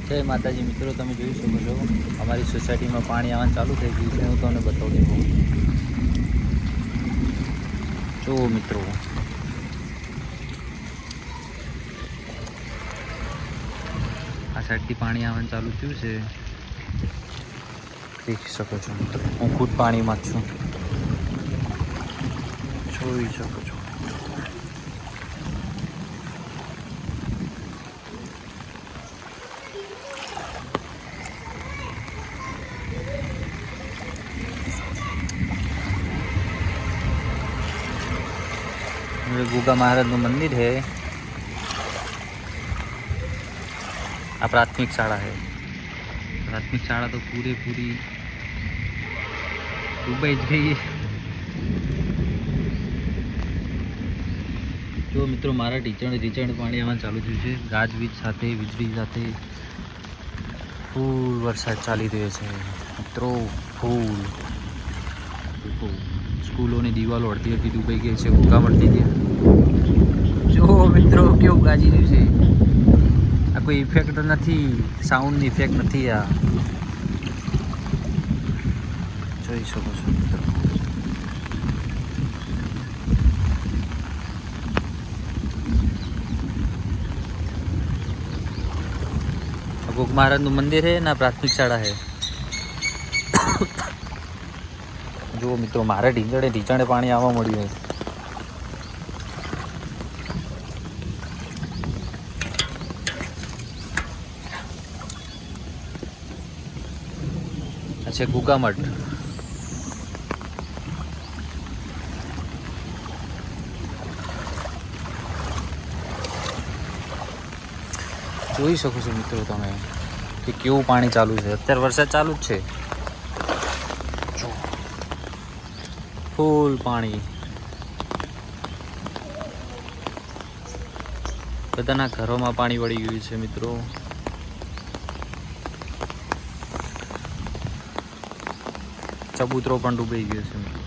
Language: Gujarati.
જય માતાજી મિત્રો, તમે જોઈ શકો છો અમારી સોસાયટીમાં પાણી આવવાનું ચાલુ થઈ ગયું છે. હું તમને બતાવી દઉં. જુઓ મિત્રો, આ સાઈડથી પાણી આવવાનું ચાલુ થયું છે. દેખી શકો છો મિત્રો, હું ખુદ પાણીમાં જ છું, જોઈ શકો છો. गुगा महाराज નું मंदिर है। आ प्राथमिक शाला है। प्राथमिक शाला तो पूरी डूबाई ज गई है। जो मित्रों मारा टीचर पानी आवा चालू थयुं छे। गाजवीज साथे वीजળી સાથે फूल वरसाद चाली रह्यो छे मित्रों। फूल स्कूलों ની દિવાલો અડધી અડધી ડૂબાઈ ગઈ છે, ભૂકા પડતી હતી। જો મિત્રો કેવું ગાજી રહ્યું છે। આ કોઈ ઇફેક્ટ નથી, સાઉન્ડની ઇફેક્ટ નથી। આ જોઈ શકો છો મિત્રો। गुग महाराज નું મંદિર है ना, प्राथमिक शाला है। जो मित्रों मारे ढींचणे पानी आवा मळ्युं है। अच्छा गुगा मठ જોઈ શકો છો મિત્રો તમે કે કેવું પાણી ચાલુ છે। અત્યારે વરસાદ ચાલુ જ છે। ફૂલ પાણી, બધાના ઘરોમાં પાણી વળી ગયું છે મિત્રો। ચબૂતરો પણ ડૂબાઈ ગયો છે મિત્રો।